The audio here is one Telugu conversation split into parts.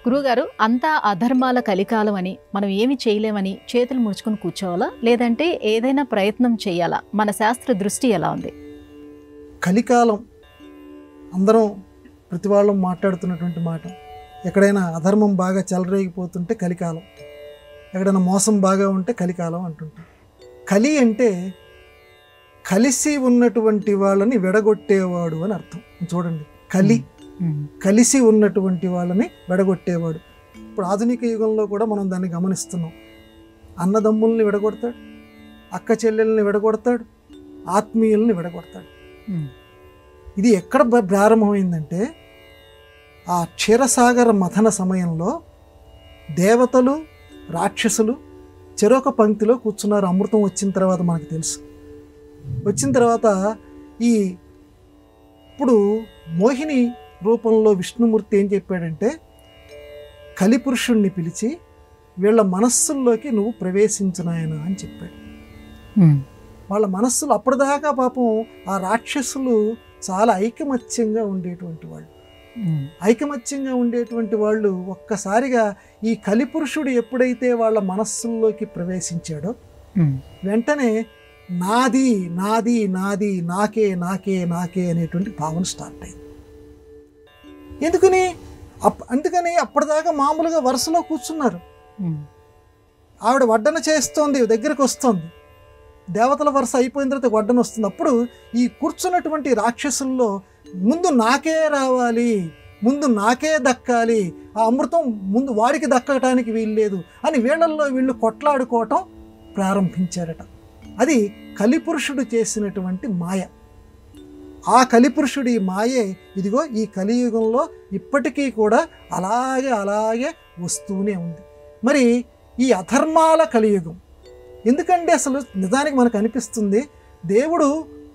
గురువుగారు, అంతా అధర్మాల కలికాలం అని మనం ఏమి చేయలేమని చేతులు ముడుచుకుని కూర్చోవాలా, లేదంటే ఏదైనా ప్రయత్నం చేయాలా? మన శాస్త్ర దృష్టి ఎలా ఉంది? కలికాలం అందరం ప్రతి వాళ్ళం మాట్లాడుతున్నటువంటి మాట. ఎక్కడైనా అధర్మం బాగా చెలరేగిపోతుంటే కలికాలం, ఎక్కడైనా మోసం బాగా ఉంటే కలికాలం అంటుంటాం. కలి అంటే కలిసి ఉన్నటువంటి వాళ్ళని విడగొట్టేవాడు అని అర్థం. చూడండి, కలి కలిసి ఉన్నటువంటి వాళ్ళని విడగొట్టేవాడు. ఇప్పుడు ఆధునిక యుగంలో కూడా మనం దాన్ని గమనిస్తున్నాం. అన్నదమ్ముల్ని విడగొడతాడు, అక్క చెల్లెల్ని విడగొడతాడు, ఆత్మీయుల్ని విడగొడతాడు. ఇది ఎక్కడ ప్రారంభమైందంటే ఆ క్షీరసాగర మథన సమయంలో దేవతలు రాక్షసులు చెరొక పంక్తిలో కూర్చున్నారు. అమృతం వచ్చిన తర్వాత మనకు తెలుసు. వచ్చిన తర్వాత ఇప్పుడు మోహిని రూపంలో విష్ణుమూర్తి ఏం చెప్పాడంటే, కలిపురుషుణ్ణి పిలిచి వీళ్ళ మనస్సుల్లోకి నువ్వు ప్రవేశించు నాయనా అని చెప్పాడు. వాళ్ళ మనస్సులు అప్పటిదాకా పాపం ఆ రాక్షసులు చాలా ఐకమత్యంగా ఉండేటువంటి వాళ్ళు. ఐకమత్యంగా ఉండేటువంటి వాళ్ళు ఒక్కసారిగా ఈ కలిపురుషుడు ఎప్పుడైతే వాళ్ళ మనస్సుల్లోకి ప్రవేశించాడో వెంటనే నాది నాది నాది, నాకే నాకే నాకే అనేటువంటి భావన స్టార్ట్ అయింది. అందుకని అప్పటిదాకా మామూలుగా వరుసలో కూర్చున్నారు. ఆవిడ వడ్డన చేస్తోంది, దగ్గరకు వస్తుంది. దేవతల వరుస అయిపోయిన తర్వాత వడ్డన వస్తుంది. అప్పుడు ఈ కూర్చున్నటువంటి రాక్షసుల్లో ముందు నాకే రావాలి, ముందు నాకే దక్కాలి, ఆ అమృతం ముందు వాడికి దక్కటానికి వీల్లేదు అని వీళ్ళల్లో వీళ్ళు కొట్లాడుకోవటం ప్రారంభించారట. అది కలిపురుషుడు చేసినటువంటి మాయ. ఆ కలిపురుషుడి మాయే ఇదిగో ఈ కలియుగంలో ఇప్పటికీ కూడా అలాగే వస్తూనే ఉంది. మరి ఈ అధర్మాల కలియుగం ఎందుకంటే అసలు నిజానికి మనకు అనిపిస్తుంది దేవుడు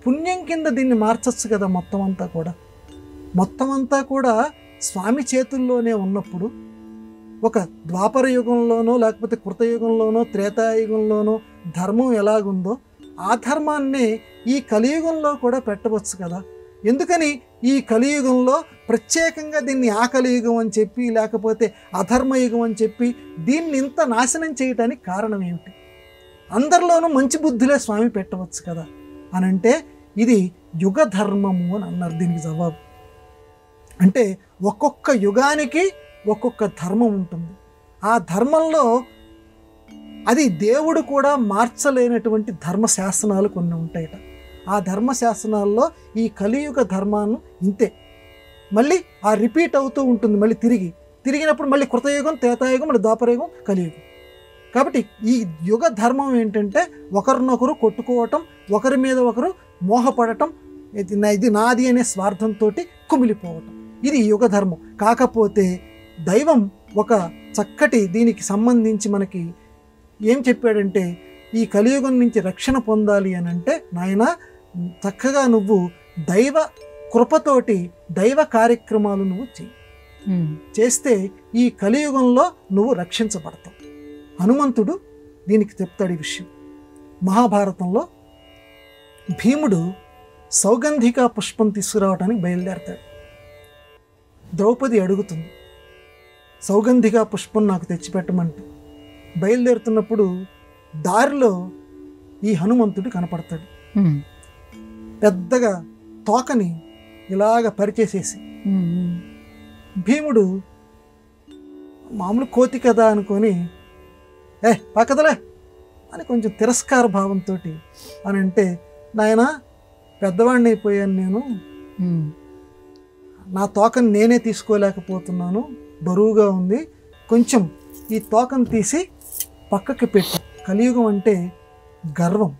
పుణ్యం కింద దీన్ని మార్చచ్చు కదా. మొత్తం అంతా కూడా స్వామి చేతుల్లోనే ఉన్నప్పుడు ఒక ద్వాపర యుగంలోనో లేకపోతే కృతయుగంలోనో త్రేతాయుగంలోనో ధర్మం ఎలాగుందో ఆ ధర్మాన్నే ఈ కలియుగంలో కూడా పెట్టవచ్చు కదా. ఎందుకని ఈ కలియుగంలో ప్రత్యేకంగా దీన్ని ఆ కలియుగం అని చెప్పి లేకపోతే అధర్మయుగం అని చెప్పి దీన్ని ఇంత నాశనం చేయటానికి కారణం ఏమిటి? అందరిలోనూ మంచి బుద్ధులే స్వామి పెట్టవచ్చు కదా అని అంటే ఇది యుగ ధర్మము అని అన్నారు. దీనికి జవాబు అంటే ఒక్కొక్క యుగానికి ఒక్కొక్క ధర్మం ఉంటుంది. ఆ ధర్మంలో అది దేవుడు కూడా మార్చలేనటువంటి ధర్మశాసనాలు కొన్ని ఉంటాయట. ఆ ధర్మశాసనాల్లో ఈ కలియుగ ధర్మాన్ని ఇంతే మళ్ళీ ఆ రిపీట్ అవుతూ ఉంటుంది. మళ్ళీ తిరిగినప్పుడు మళ్ళీ కృతయుగం, త్రేతాయుగం, మళ్ళీ ద్వాపరయుగం, కలియుగం. కాబట్టి ఈ యుగ ధర్మం ఏంటంటే ఒకరినొకరు కొట్టుకోవటం, ఒకరి మీద ఒకరు మోహపడటం, ఇది నాది అనే స్వార్థంతో కుమిలిపోవటం, ఇది యుగ ధర్మం. కాకపోతే దైవం ఒక చక్కటి దీనికి సంబంధించి మనకి ఏం చెప్పాడంటే ఈ కలియుగం నుంచి రక్షణ పొందాలి అని అంటే నాయనా చక్కగా నువ్వు దైవ కృపతోటి దైవ కార్యక్రమాలు నువ్వు చేస్తే ఈ కలియుగంలో నువ్వు రక్షించబడతావు. హనుమంతుడు దీనికి చెప్తాడు ఈ విషయం. మహాభారతంలో భీముడు సౌగంధిక పుష్పం తీసుకురావడానికి బయలుదేరతాడు. ద్రౌపది అడుగుతుంది, సౌగంధిక పుష్పం నాకు తెచ్చిపెట్టమంటే. బయలుదేరుతున్నప్పుడు దారిలో ఈ హనుమంతుడు కనపడతాడు. పెద్దగా తోకని ఇలాగ పరిచేసేసి భీముడు మామూలు కోతి కదా అనుకొని పక్కదలే అని కొంచెం తిరస్కార భావంతో అని అంటే, నాయన పెద్దవాడిని అయిపోయాను నేను, నా తోకని నేనే తీసుకోలేకపోతున్నాను, బరువుగా ఉంది, కొంచెం ఈ తోకను తీసి పక్కకి పెట్టు. కలియుగం అంటే గర్వం,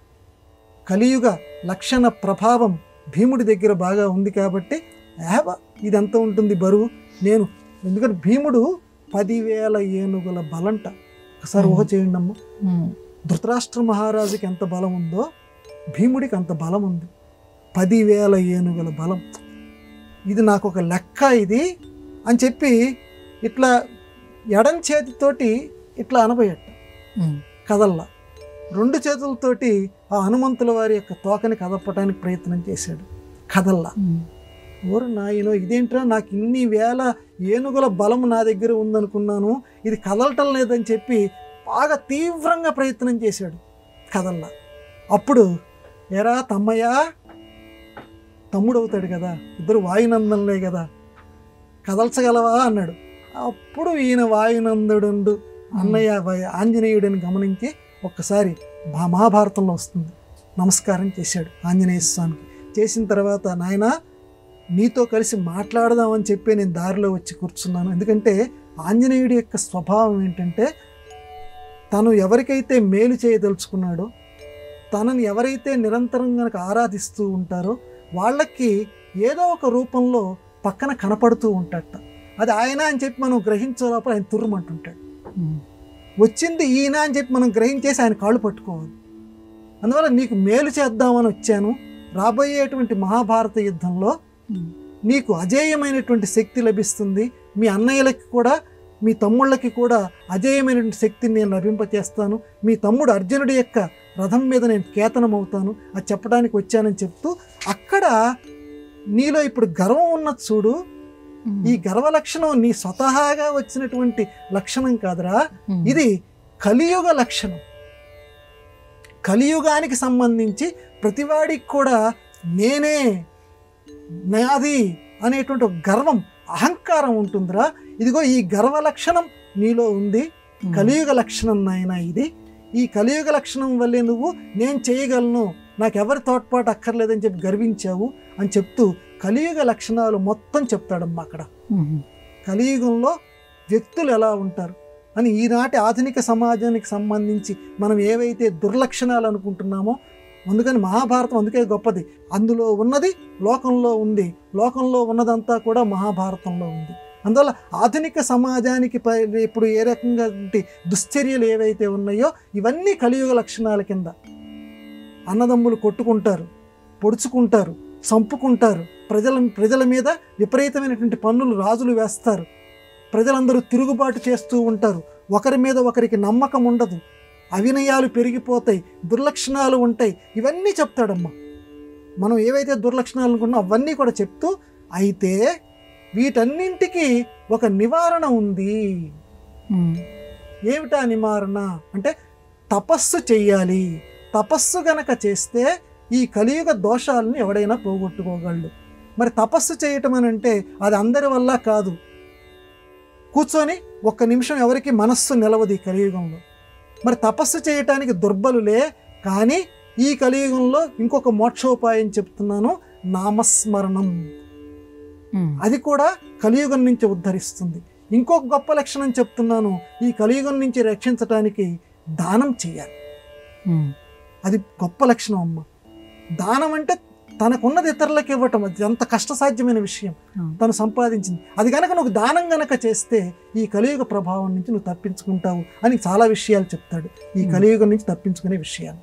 కలియుగ లక్షణ ప్రభావం భీముడి దగ్గర బాగా ఉంది కాబట్టి ఇదంతా ఉంటుంది బరువు నేను. ఎందుకంటే భీముడు 10,000 ఏనుగుల బలంట. ఒకసారి ఊహ చేయండి అమ్మ. ధృతరాష్ట్ర మహారాజుకి ఎంత బలం ఉందో భీముడికి అంత బలం ఉంది. 10,000 ఏనుగుల బలం. ఇది నాకు ఒక లెక్క ఇది అని చెప్పి ఇట్లా ఎడం చేతితోటి ఇట్లా అనబోయట కదల్లా. 2 చేతులతోటి ఆ హనుమంతుల వారి యొక్క తోకని కదపటానికి ప్రయత్నం చేశాడు, కదల్లా. ఓరు నాయనో, ఇదేంట్రా, నాకు ఇన్ని వేల ఏనుగుల బలం నా దగ్గర ఉందనుకున్నాను, ఇది కదలటం లేదని చెప్పి బాగా తీవ్రంగా ప్రయత్నం చేశాడు, కదల్లా. అప్పుడు ఎరా తమ్మయ్య, తమ్ముడు అవుతాడు కదా, ఇద్దరు వాయునందనలే కదా, కదల్చగలవా అన్నాడు. అప్పుడు ఈయన వాయునందుడు అన్నయ్య ఆంజనేయుడిని గమనించి ఒక్కసారి మహాభారతంలో వస్తుంది, నమస్కారం చేశాడు ఆంజనేయ స్వామికి. చేసిన తర్వాత, నాయనా నీతో కలిసి మాట్లాడదామని చెప్పి నేను దారిలో వచ్చి కూర్చున్నాను. ఎందుకంటే ఆంజనేయుడి యొక్క స్వభావం ఏంటంటే, తను ఎవరికైతే మేలు చేయదలుచుకున్నాడో, తనని ఎవరైతే నిరంతరం కనుక ఆరాధిస్తూ ఉంటారో వాళ్ళకి ఏదో ఒక రూపంలో పక్కన కనపడుతూ ఉంటాడట. అది ఆయన అని చెప్పి మనం గ్రహించే లోపల ఆయన తుర్రుమంటుంటాడు. వచ్చింది ఈయన అని చెప్పి మనం గ్రహించేసి ఆయన కాళ్ళు పట్టుకోవాలి. అందువల్ల నీకు మేలు చేద్దామని వచ్చాను, రాబోయేటువంటి మహాభారత యుద్ధంలో నీకు అజేయమైనటువంటి శక్తి లభిస్తుంది, మీ అన్నయ్యలకి కూడా మీ తమ్ముళ్ళకి కూడా అజేయమైనటువంటి శక్తిని నేను లభింపచేస్తాను, మీ తమ్ముడు అర్జునుడి యొక్క రథం మీద నేను కేతనం అవుతాను, అది చెప్పడానికి వచ్చానని చెప్తూ, అక్కడ నీలో ఇప్పుడు గర్వం ఉన్నది చూడు, ఈ గర్వ లక్షణం నీ స్వతహాగా వచ్చినటువంటి లక్షణం కాదురా, ఇది కలియుగ లక్షణం. కలియుగానికి సంబంధించి ప్రతివాడికి కూడా నేనే, నాది అనేటువంటి ఒక గర్వం, అహంకారం ఉంటుందిరా. ఇదిగో ఈ గర్వ లక్షణం నీలో ఉంది, కలియుగ లక్షణం నాయన ఇది. ఈ కలియుగ లక్షణం వల్లే నువ్వు నేను చేయగలను, నాకెవరి తోడ్పాటు అక్కర్లేదని చెప్పి గర్వించావు అని చెప్తూ కలియుగ లక్షణాలు మొత్తం చెప్తాడమ్మా అక్కడ. కలియుగంలో వ్యక్తులు ఎలా ఉంటారు అని, ఈనాటి ఆధునిక సమాజానికి సంబంధించి మనం ఏవైతే దుర్లక్షణాలు అనుకుంటున్నామో, అందుకని మహాభారతం అందుకే గొప్పది. అందులో ఉన్నది లోకంలో ఉంది, లోకంలో ఉన్నదంతా కూడా మహాభారతంలో ఉంది. అందువల్ల ఆధునిక సమాజానికి ఇప్పుడు ఏ రకంగా దుశ్చర్యలు ఏవైతే ఉన్నాయో ఇవన్నీ కలియుగ లక్షణాల కింద. అన్నదమ్ములు కొట్టుకుంటారు, పొడుచుకుంటారు, చంపుకుంటారు, ప్రజల మీద విపరీతమైనటువంటి పన్నులు రాజులు వేస్తారు, ప్రజలందరూ తిరుగుబాటు చేస్తూ ఉంటారు, ఒకరి మీద ఒకరికి నమ్మకం ఉండదు, అవినయాలు పెరిగిపోతాయి, దుర్లక్షణాలు ఉంటాయి. ఇవన్నీ చెప్తాడమ్మా. మనం ఏవైతే దుర్లక్షణాలు అనుకున్నామో అవన్నీ కూడా చెప్తూ, అయితే వీటన్నింటికి ఒక నివారణ ఉంది. ఏమిటా నివారణ అంటే, తపస్సు చెయ్యాలి. తపస్సు గనక చేస్తే ఈ కలియుగ దోషాలను ఎవడైనా పోగొట్టుకోగలడు. మరి తపస్సు చేయటం అని అంటే అది అందరి వల్ల కాదు. కూర్చొని ఒక్క నిమిషం ఎవరికి మనస్సు నిలవదు ఈ కలియుగంలో. మరి తపస్సు చేయటానికి దుర్బలులే. కానీ ఈ కలియుగంలో ఇంకొక మోక్షోపాయం చెప్తున్నాను, నామస్మరణం. అది కూడా కలియుగం నుంచి ఉద్ధరిస్తుంది. ఇంకొక గొప్ప లక్షణం చెప్తున్నాను, ఈ కలియుగం నుంచి రక్షించటానికి దానం చేయాలి. అది గొప్ప లక్షణం అమ్మ. దానం అంటే తనకున్నది ఇతరులకు ఇవ్వటం, అది ఎంత కష్టసాధ్యమైన విషయం. తను సంపాదించింది అది కనుక నువ్వు దానం గనక చేస్తే ఈ కలియుగ ప్రభావం నుంచి నువ్వు తప్పించుకుంటావు అని చాలా విషయాలు చెప్తాడు, ఈ కలియుగం నుంచి తప్పించుకునే విషయాలు.